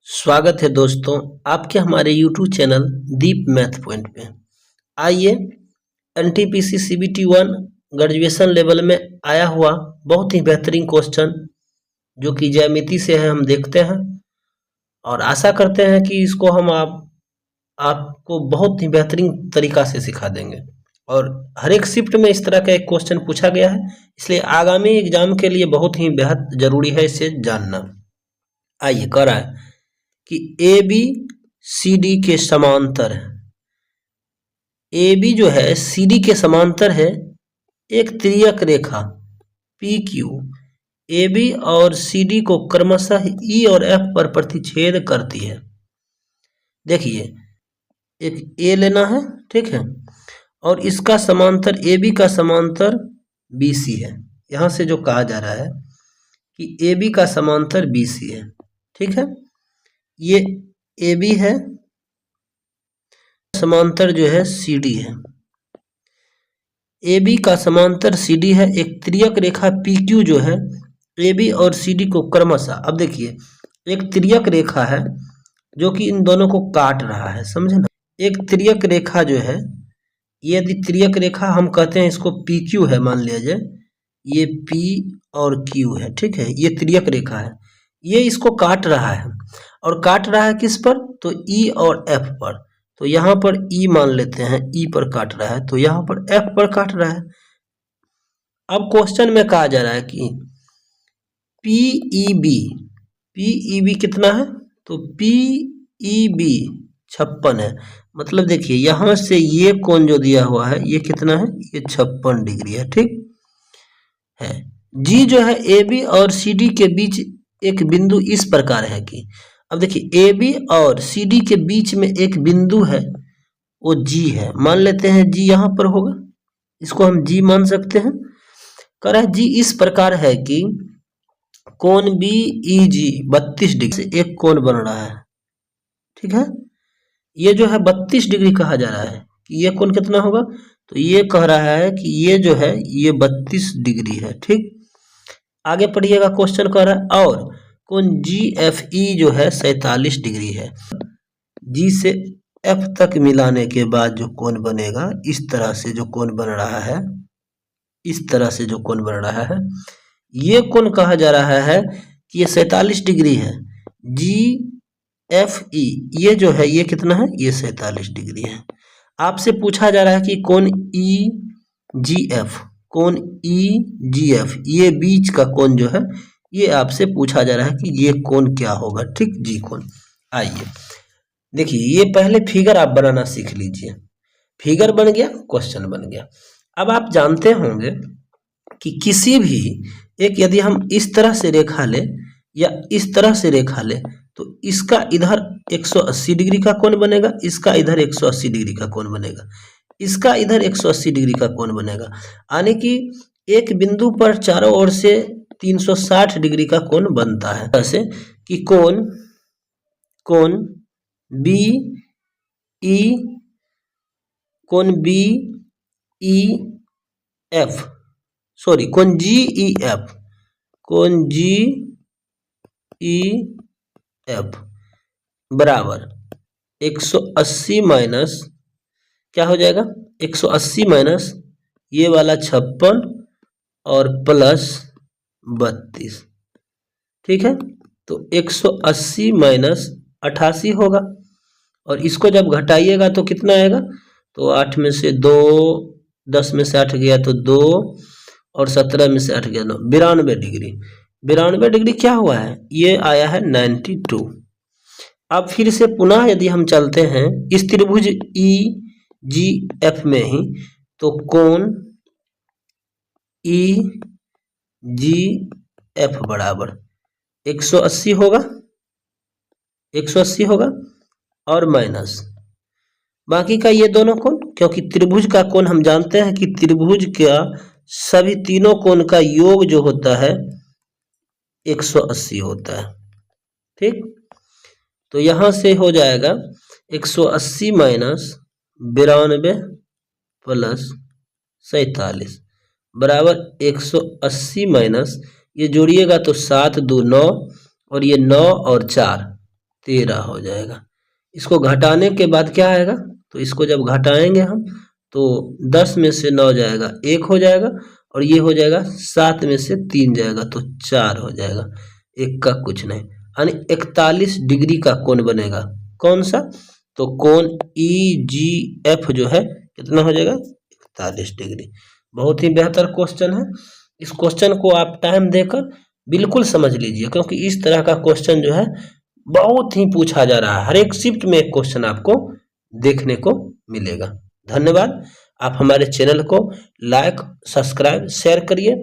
स्वागत है दोस्तों आपके हमारे YouTube चैनल दीप मैथ पॉइंट पे। आइए एनटीपीसी सीबीटी 1 ग्रेजुएशन लेवल में आया हुआ बहुत ही बेहतरीन क्वेश्चन जो कि ज्यामिति से है हम देखते हैं और आशा करते हैं कि इसको हम आपको बहुत ही बेहतरीन तरीका से सिखा देंगे। और हर एक शिफ्ट में इस तरह का एक क्वेश्चन पूछा गया है, इसलिए आगामी एग्जाम के लिए बहुत ही बेहद जरूरी है इसे जानना। आइए कह रहा है कि ए बी सी डी के समांतर है। ए बी जो है सी डी के समांतर है। एक तिर्यक रेखा पी क्यू ए बी और सी डी को क्रमशः ई और एफ पर प्रतिच्छेद करती है। देखिए एक ए लेना है, ठीक है, और इसका समांतर ए बी का समांतर बी सी है। यहां से जो कहा जा रहा है कि ए बी का समांतर बी सी है, ठीक है। ये ए बी है, समांतर जो है सी डी है। ए बी का समांतर सी डी है। एक तिर्यक रेखा पी क्यू जो है ए बी और सी डी को क्रमशः, अब देखिए एक तिर्यक रेखा है जो कि इन दोनों को काट रहा है, समझे ना। एक तिर्यक रेखा जो है, ये यदि तिर्यक रेखा हम कहते हैं इसको पी क्यू है, मान लिया जाए ये पी और क्यू है, ठीक है, ये तिर्यक रेखा है। ये इसको काट रहा है और काट रहा है किस पर, तो ई और एफ पर। तो यहाँ पर ई मान लेते हैं, ई पर काट रहा है, तो यहाँ पर एफ पर काट रहा है। अब क्वेश्चन में कहा जा रहा है कि पीईबी कितना है, तो पीईबी 56 है। मतलब देखिए यहाँ से ये कोण जो दिया हुआ है ये कितना है, ये 56 डिग्री है, ठीक है। जी जो है ए बी और सी डी के बीच एक बिंदु इस प्रकार है कि, अब देखिए ए बी और सी डी के बीच में एक बिंदु है, वो जी है, मान लेते हैं जी यहाँ पर होगा, इसको हम जी मान सकते हैं। कह रहा है जी इस प्रकार है कि कोण बी ई जी 32 डिग्री से एक कोण बन रहा है, ठीक है। ये जो है 32 डिग्री कहा जा रहा है कि ये कोण कितना होगा, तो ये कह रहा है कि ये जो है ये 32 डिग्री है, ठीक। आगे पढ़िएगा, क्वेश्चन कह रहा है और कोण जी एफ ई जो है 47 डिग्री है। जी से एफ तक मिलाने के बाद जो कोण बनेगा, इस तरह से जो कोण बन रहा है, इस तरह से जो कोण बन रहा है, ये कोण कहा जा रहा है कि ये 47 डिग्री है। जी एफ ई ये जो है ये कितना है, ये 47 डिग्री है। आपसे पूछा जा रहा है कि कोण ई जी एफ, कोण ई जी एफ, ये बीच का कोण जो है ये आपसे पूछा जा रहा है कि ये कोण क्या होगा, ठीक, जी कोण। आइए देखिए ये पहले फिगर आप बनाना सीख लीजिए। फिगर बन गया, क्वेश्चन बन गया। अब आप जानते होंगे कि किसी भी एक, यदि हम इस तरह से रेखा ले या इस तरह से रेखा ले, तो इसका इधर 180 डिग्री का कोण बनेगा, इसका इधर 180 डिग्री का कोण बनेगा, इसका इधर 180 डिग्री का कोण बनेगा। यानी कि एक बिंदु पर चारों ओर से 360 डिग्री का कोण बनता है। ऐसे कि कोण बी ई, कोण बी ई एफ, सॉरी कोण जी ई एफ, कोण जी ई एफ बराबर 180 माइनस क्या हो जाएगा, 180 माइनस ये वाला 56 और प्लस 32, ठीक है। तो 180 माइनस 88 होगा, और इसको जब घटाइएगा तो कितना आएगा, तो 8 में से 2, 10 में से 8 गया तो 2, और 17 में से 8 गया 9, 92 डिग्री। 92 डिग्री क्या हुआ है, ये आया है 92। अब फिर से पुनः यदि हम चलते हैं इस त्रिभुज ई जी एफ में ही, तो कोण ई जी एफ बराबर 180 होगा, 180 होगा, और माइनस बाकी का ये दोनों कोण, क्योंकि त्रिभुज का कोण हम जानते हैं कि त्रिभुज का सभी तीनों कोण का योग जो होता है 180 होता है, ठीक। तो यहां से हो जाएगा 180 माइनस 92 प्लस 47 बराबर 180 माइनस, ये जोड़िएगा तो 7 2 9, और ये 9 और 4 13 हो जाएगा। इसको घटाने के बाद क्या आएगा, तो इसको जब घटाएंगे हम तो 10 में से 9 जाएगा 1 हो जाएगा, और ये हो जाएगा 7 में से 3 जाएगा तो 4 हो जाएगा, 1 का कुछ नहीं, यानी 41 डिग्री का कोण बनेगा। कौन सा, तो कोण EGF जो है कितना हो जाएगा, 41 डिग्री। बहुत ही बेहतर क्वेश्चन है। इस क्वेश्चन को आप टाइम देकर बिल्कुल समझ लीजिए, क्योंकि इस तरह का क्वेश्चन जो है बहुत ही पूछा जा रहा है। हर एक शिफ्ट में एक क्वेश्चन आपको देखने को मिलेगा। धन्यवाद। आप हमारे चैनल को लाइक, सब्सक्राइब, शेयर करिए।